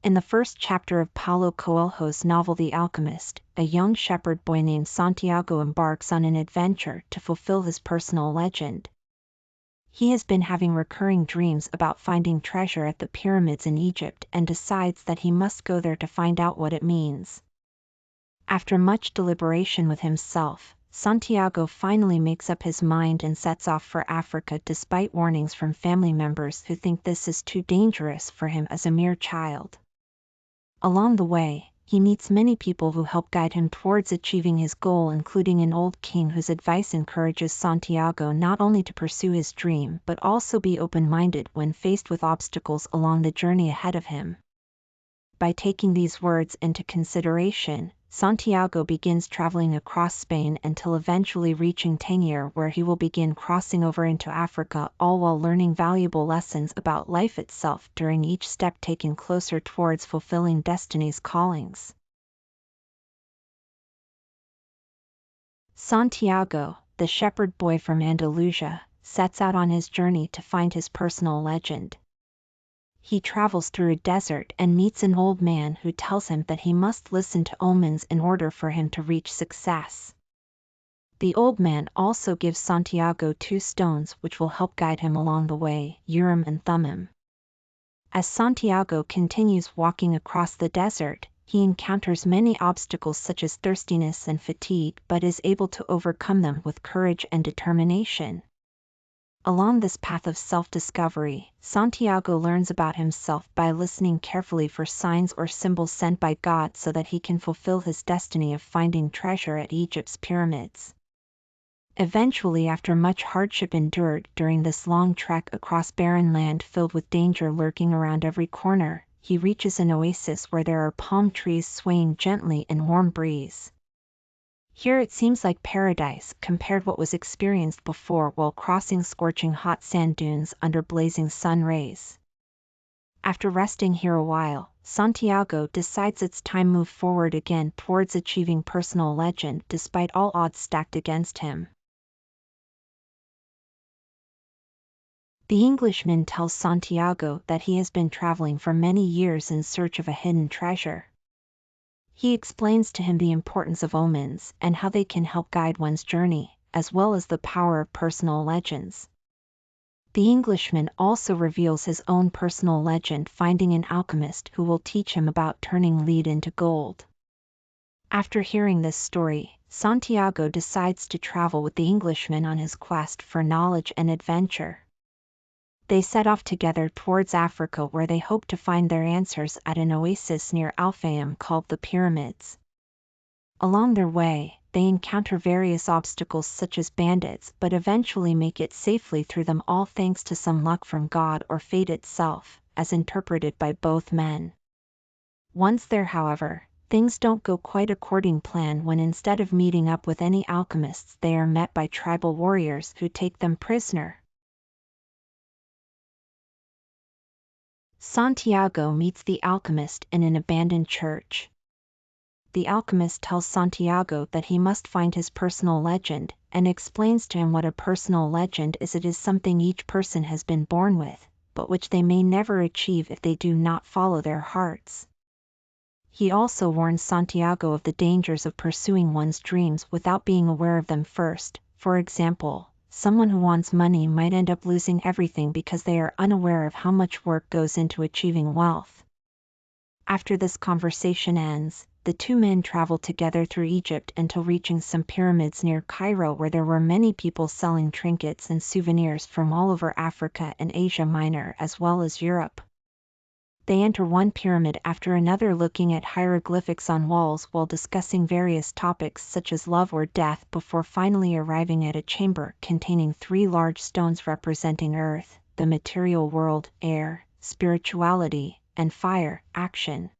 In the first chapter of Paulo Coelho's novel The Alchemist, a young shepherd boy named Santiago embarks on an adventure to fulfill his personal legend. He has been having recurring dreams about finding treasure at the pyramids in Egypt and decides that he must go there to find out what it means. After much deliberation with himself, Santiago finally makes up his mind and sets off for Africa despite warnings from family members who think this is too dangerous for him as a mere child. Along the way, he meets many people who help guide him towards achieving his goal, including an old king whose advice encourages Santiago not only to pursue his dream but also be open-minded when faced with obstacles along the journey ahead of him. By taking these words into consideration, Santiago begins traveling across Spain until eventually reaching Tangier, where he will begin crossing over into Africa, all while learning valuable lessons about life itself during each step taken closer towards fulfilling destiny's callings. Santiago, the shepherd boy from Andalusia, sets out on his journey to find his personal legend. He travels through a desert and meets an old man who tells him that he must listen to omens in order for him to reach success. The old man also gives Santiago 2 stones which will help guide him along the way, Urim and Thummim. As Santiago continues walking across the desert, he encounters many obstacles such as thirstiness and fatigue, but is able to overcome them with courage and determination. Along this path of self-discovery, Santiago learns about himself by listening carefully for signs or symbols sent by God so that he can fulfill his destiny of finding treasure at Egypt's pyramids. Eventually, after much hardship endured during this long trek across barren land filled with danger lurking around every corner, he reaches an oasis where there are palm trees swaying gently in warm breeze. Here it seems like paradise compared what was experienced before while crossing scorching hot sand dunes under blazing sun rays. After resting here a while, Santiago decides it's time to move forward again towards achieving personal legend despite all odds stacked against him. The Englishman tells Santiago that he has been traveling for many years in search of a hidden treasure. He explains to him the importance of omens and how they can help guide one's journey, as well as the power of personal legends. The Englishman also reveals his own personal legend, finding an alchemist who will teach him about turning lead into gold. After hearing this story, Santiago decides to travel with the Englishman on his quest for knowledge and adventure. They set off together towards Africa, where they hope to find their answers at an oasis near Al-Fayum called the Pyramids. Along their way, they encounter various obstacles such as bandits, but eventually make it safely through them, all thanks to some luck from God or fate itself, as interpreted by both men. Once there, however, things don't go quite according to plan when instead of meeting up with any alchemists, they are met by tribal warriors who take them prisoner. Santiago meets the alchemist in an abandoned church. The alchemist tells Santiago that he must find his personal legend, and explains to him what a personal legend is. It is something each person has been born with, but which they may never achieve if they do not follow their hearts. He also warns Santiago of the dangers of pursuing one's dreams without being aware of them first. For example, someone who wants money might end up losing everything because they are unaware of how much work goes into achieving wealth. After this conversation ends, the 2 men travel together through Egypt until reaching some pyramids near Cairo, where there were many people selling trinkets and souvenirs from all over Africa and Asia Minor as well as Europe. They enter one pyramid after another, looking at hieroglyphics on walls while discussing various topics such as love or death, before finally arriving at a chamber containing 3 large stones representing earth, the material world, air, spirituality, and fire, action.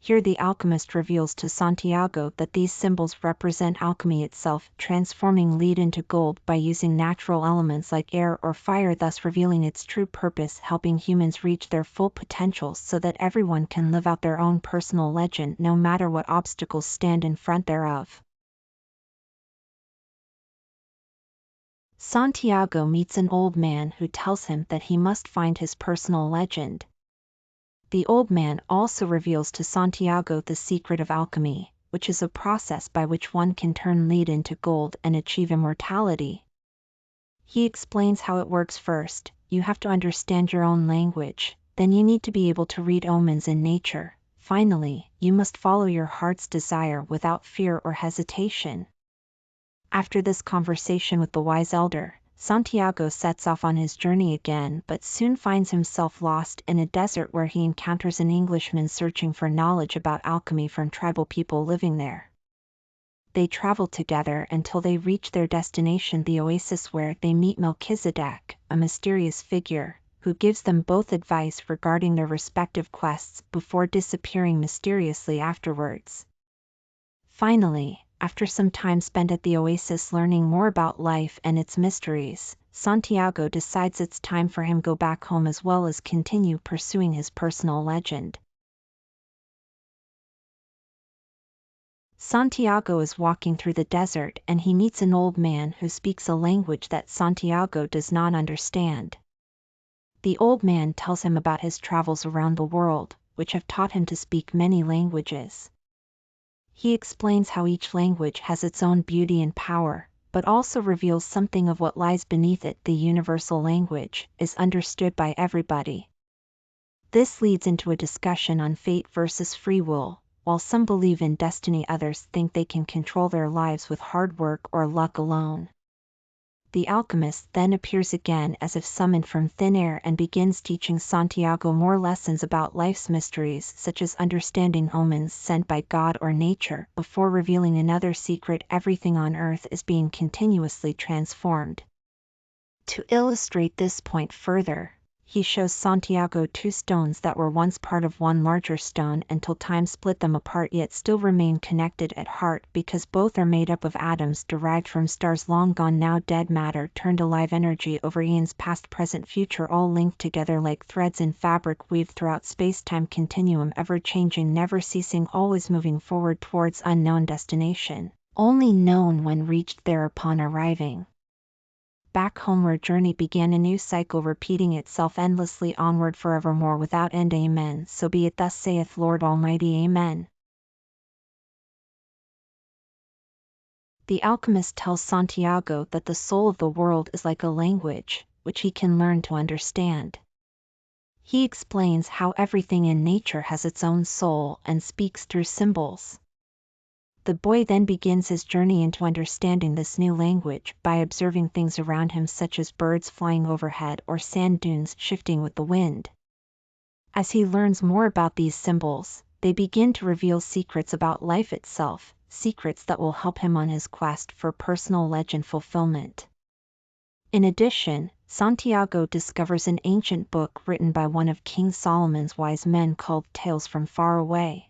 Here the alchemist reveals to Santiago that these symbols represent alchemy itself, transforming lead into gold by using natural elements like air or fire, thus revealing its true purpose, helping humans reach their full potential so that everyone can live out their own personal legend no matter what obstacles stand in front thereof. Santiago meets an old man who tells him that he must find his personal legend. The old man also reveals to Santiago the secret of alchemy, which is a process by which one can turn lead into gold and achieve immortality. He explains how it works. First, you have to understand your own language, then you need to be able to read omens in nature. Finally, you must follow your heart's desire without fear or hesitation. After this conversation with the wise elder, Santiago sets off on his journey again, but soon finds himself lost in a desert where he encounters an Englishman searching for knowledge about alchemy from tribal people living there. They travel together until they reach their destination, the oasis, where they meet Melchizedek, a mysterious figure, who gives them both advice regarding their respective quests before disappearing mysteriously afterwards. Finally, after some time spent at the oasis learning more about life and its mysteries, Santiago decides it's time for him to go back home as well as continue pursuing his personal legend. Santiago is walking through the desert and he meets an old man who speaks a language that Santiago does not understand. The old man tells him about his travels around the world, which have taught him to speak many languages. He explains how each language has its own beauty and power, but also reveals something of what lies beneath it. The universal language is understood by everybody. This leads into a discussion on fate versus free will. While some believe in destiny, others think they can control their lives with hard work or luck alone. The alchemist then appears again as if summoned from thin air and begins teaching Santiago more lessons about life's mysteries, such as understanding omens sent by God or nature, before revealing another secret: everything on earth is being continuously transformed. To illustrate this point further, he shows Santiago two stones that were once part of one larger stone until time split them apart, yet still remain connected at heart because both are made up of atoms derived from stars long gone, now dead, matter turned alive, energy over eons, past, present, future, all linked together like threads in fabric weaved throughout space-time continuum, ever changing, never ceasing, always moving forward towards unknown destination, only known when reached there upon arriving. Back homeward journey began a new cycle, repeating itself endlessly onward forevermore without end. Amen. So be it, thus saith Lord Almighty. Amen. The alchemist tells Santiago that the soul of the world is like a language, which he can learn to understand. He explains how everything in nature has its own soul and speaks through symbols. The boy then begins his journey into understanding this new language by observing things around him, such as birds flying overhead or sand dunes shifting with the wind. As he learns more about these symbols, they begin to reveal secrets about life itself, secrets that will help him on his quest for personal legend fulfillment. In addition, Santiago discovers an ancient book written by one of King Solomon's wise men called Tales from Far Away.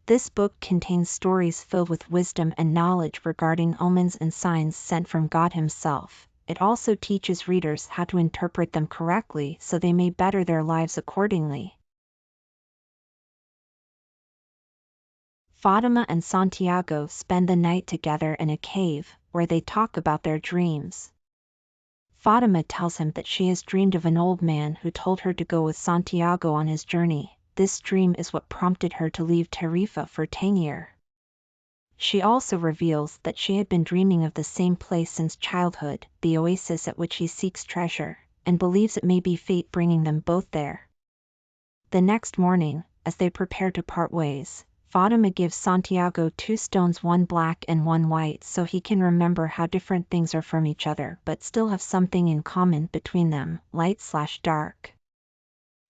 This book contains stories filled with wisdom and knowledge regarding omens and signs sent from God himself. It also teaches readers how to interpret them correctly so they may better their lives accordingly. Fatima and Santiago spend the night together in a cave, where they talk about their dreams. Fatima tells him that she has dreamed of an old man who told her to go with Santiago on his journey. This dream is what prompted her to leave Tarifa for Tangier. She also reveals that she had been dreaming of the same place since childhood, the oasis at which he seeks treasure, and believes it may be fate bringing them both there. The next morning, as they prepare to part ways, Fatima gives Santiago two stones, one black and one white, so he can remember how different things are from each other but still have something in common between them: light/dark.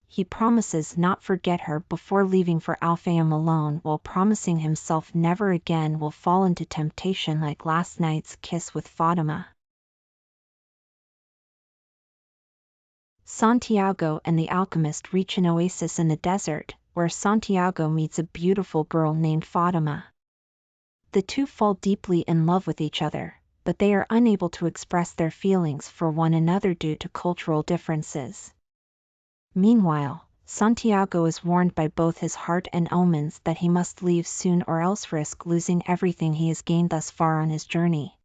He promises not forget her before leaving for Al-Fayum alone, while promising himself never again will fall into temptation like last night's kiss with Fatima. Santiago and the alchemist reach an oasis in the desert, where Santiago meets a beautiful girl named Fatima. The two fall deeply in love with each other, but they are unable to express their feelings for one another due to cultural differences. Meanwhile, Santiago is warned by both his heart and omens that he must leave soon or else risk losing everything he has gained thus far on his journey.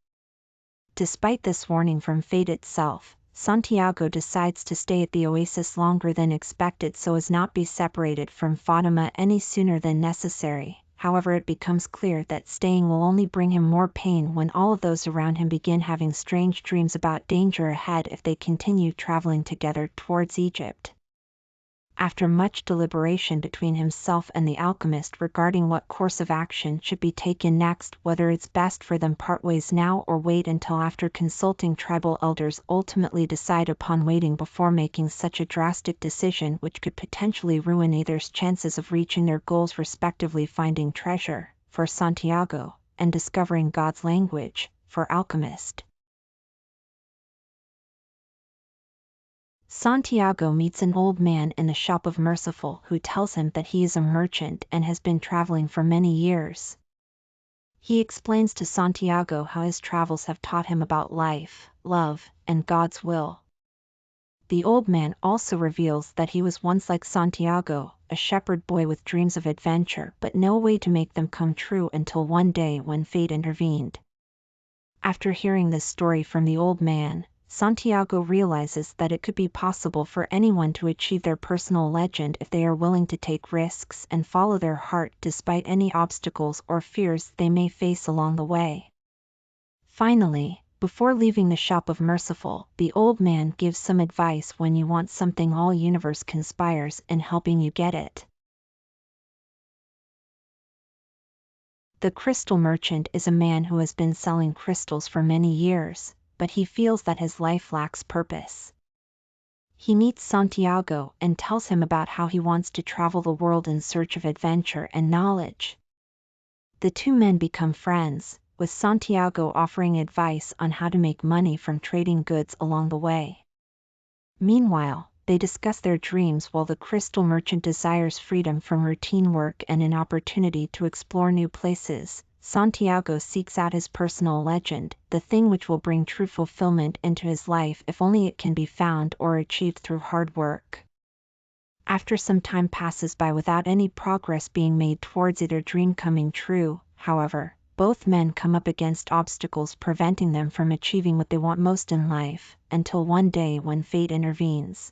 Despite this warning from fate itself, Santiago decides to stay at the oasis longer than expected so as not be separated from Fatima any sooner than necessary. However, it becomes clear that staying will only bring him more pain when all of those around him begin having strange dreams about danger ahead if they continue traveling together towards Egypt. After much deliberation between himself and the alchemist regarding what course of action should be taken next, whether it's best for them part ways now or wait until after consulting tribal elders, ultimately decide upon waiting before making such a drastic decision which could potentially ruin either's chances of reaching their goals, respectively finding treasure, for Santiago, and discovering God's language, for Alchemist. Santiago meets an old man in the shop of Merciful who tells him that he is a merchant and has been traveling for many years. He explains to Santiago how his travels have taught him about life, love, and God's will. The old man also reveals that he was once like Santiago, a shepherd boy with dreams of adventure but no way to make them come true until one day when fate intervened. After hearing this story from the old man, Santiago realizes that it could be possible for anyone to achieve their personal legend if they are willing to take risks and follow their heart despite any obstacles or fears they may face along the way. Finally, before leaving the shop of Merciful, the old man gives some advice: when you want something, all universe conspires in helping you get it. The crystal merchant is a man who has been selling crystals for many years, but he feels that his life lacks purpose. He meets Santiago and tells him about how he wants to travel the world in search of adventure and knowledge. The two men become friends, with Santiago offering advice on how to make money from trading goods along the way. Meanwhile, they discuss their dreams while the crystal merchant desires freedom from routine work and an opportunity to explore new places. Santiago seeks out his personal legend, the thing which will bring true fulfillment into his life if only it can be found or achieved through hard work. After some time passes by without any progress being made towards either dream coming true, however, both men come up against obstacles preventing them from achieving what they want most in life, until one day when fate intervenes.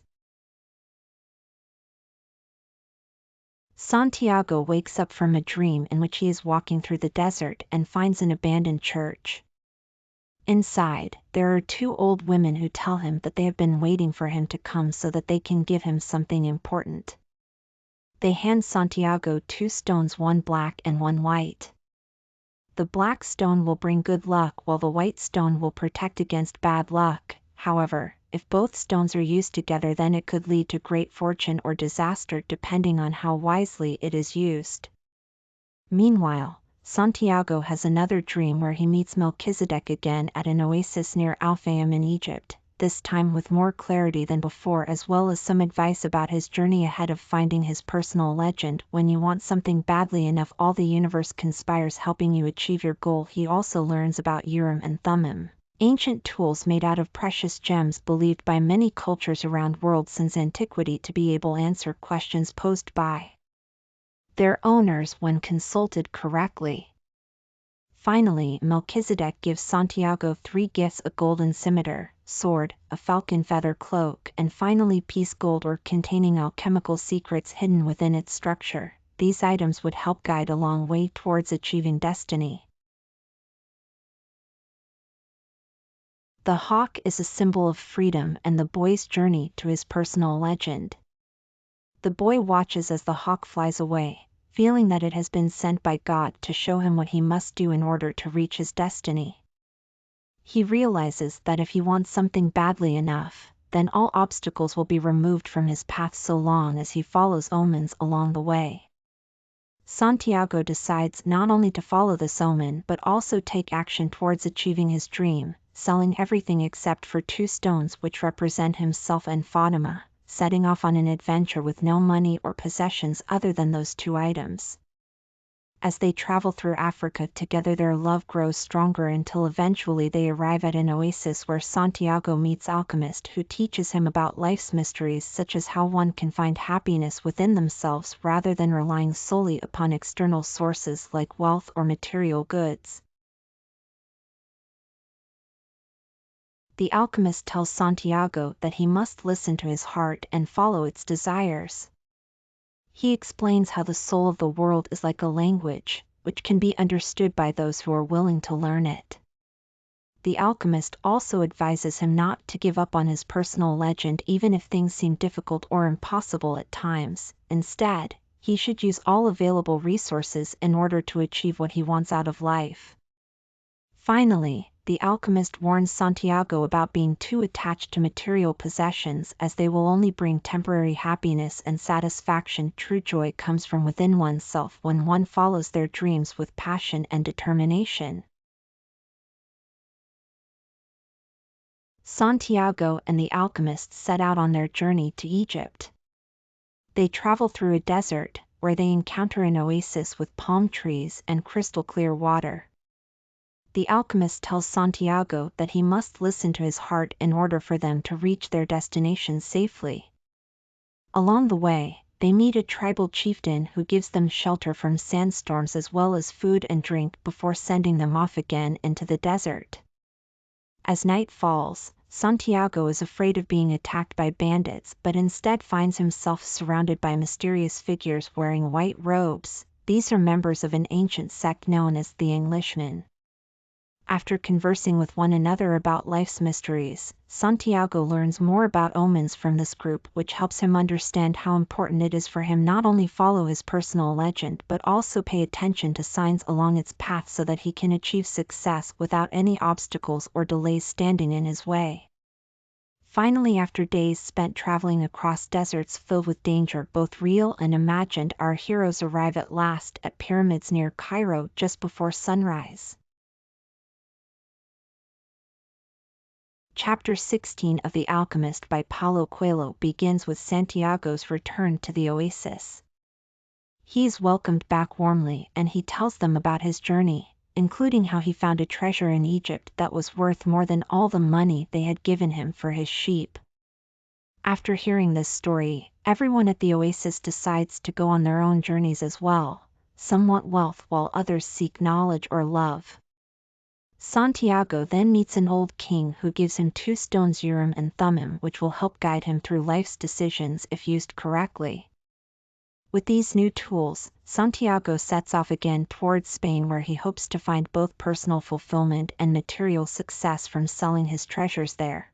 Santiago wakes up from a dream in which he is walking through the desert and finds an abandoned church. Inside, there are two old women who tell him that they have been waiting for him to come so that they can give him something important. They hand Santiago two stones, one black and one white. The black stone will bring good luck while the white stone will protect against bad luck. However, if both stones are used together, then it could lead to great fortune or disaster depending on how wisely it is used. Meanwhile, Santiago has another dream where he meets Melchizedek again at an oasis near Al-Fayum in Egypt, this time with more clarity than before, as well as some advice about his journey ahead of finding his personal legend. When you want something badly enough, all the universe conspires helping you achieve your goal. He also learns about Urim and Thummim, ancient tools made out of precious gems believed by many cultures around world since antiquity to be able to answer questions posed by their owners when consulted correctly. Finally, Melchizedek gives Santiago three gifts: a golden scimitar, sword, a falcon feather cloak, and finally piece gold ore containing alchemical secrets hidden within its structure. These items would help guide a long way towards achieving destiny. The hawk is a symbol of freedom and the boy's journey to his personal legend. The boy watches as the hawk flies away, feeling that it has been sent by God to show him what he must do in order to reach his destiny. He realizes that if he wants something badly enough, then all obstacles will be removed from his path so long as he follows omens along the way. Santiago decides not only to follow this omen but also take action towards achieving his dream, selling everything except for two stones which represent himself and Fatima, setting off on an adventure with no money or possessions other than those two items. As they travel through Africa together, their love grows stronger until eventually they arrive at an oasis where Santiago meets Alchemist, who teaches him about life's mysteries, such as how one can find happiness within themselves rather than relying solely upon external sources like wealth or material goods. The alchemist tells Santiago that he must listen to his heart and follow its desires. He explains how the soul of the world is like a language, which can be understood by those who are willing to learn it. The alchemist also advises him not to give up on his personal legend even if things seem difficult or impossible at times. Instead, he should use all available resources in order to achieve what he wants out of life. Finally, the alchemist warns Santiago about being too attached to material possessions, as they will only bring temporary happiness and satisfaction. True joy comes from within oneself when one follows their dreams with passion and determination. Santiago and the alchemist set out on their journey to Egypt. They travel through a desert, where they encounter an oasis with palm trees and crystal-clear water. The alchemist tells Santiago that he must listen to his heart in order for them to reach their destination safely. Along the way, they meet a tribal chieftain who gives them shelter from sandstorms as well as food and drink before sending them off again into the desert. As night falls, Santiago is afraid of being attacked by bandits but instead finds himself surrounded by mysterious figures wearing white robes. These are members of an ancient sect known as the Englishmen. After conversing with one another about life's mysteries, Santiago learns more about omens from this group, which helps him understand how important it is for him not only follow his personal legend but also pay attention to signs along its path so that he can achieve success without any obstacles or delays standing in his way. Finally, after days spent traveling across deserts filled with danger, both real and imagined, our heroes arrive at last at pyramids near Cairo just before sunrise. Chapter 16 of The Alchemist by Paulo Coelho begins with Santiago's return to the oasis. He is welcomed back warmly and he tells them about his journey, including how he found a treasure in Egypt that was worth more than all the money they had given him for his sheep. After hearing this story, everyone at the oasis decides to go on their own journeys as well. Some want wealth while others seek knowledge or love. Santiago then meets an old king who gives him 2 stones, Urim and Thummim, which will help guide him through life's decisions if used correctly. With these new tools, Santiago sets off again towards Spain, where he hopes to find both personal fulfillment and material success from selling his treasures there.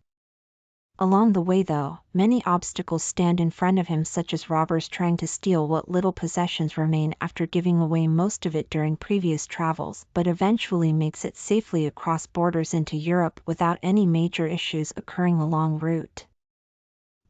Along the way though, many obstacles stand in front of him, such as robbers trying to steal what little possessions remain after giving away most of it during previous travels, but eventually makes it safely across borders into Europe without any major issues occurring along route.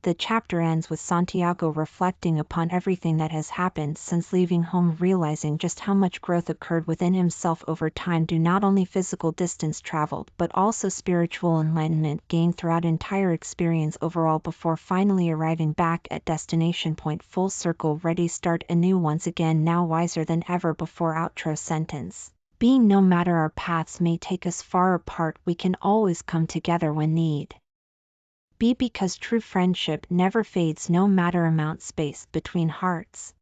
The chapter ends with Santiago reflecting upon everything that has happened since leaving home, realizing just how much growth occurred within himself over time due not only physical distance traveled but also spiritual enlightenment gained throughout entire experience overall, before finally arriving back at destination point, full circle, ready start anew once again, now wiser than ever before. Outro sentence. Being no matter our paths may take us far apart, we can always come together when need be, because true friendship never fades no matter amount space between hearts.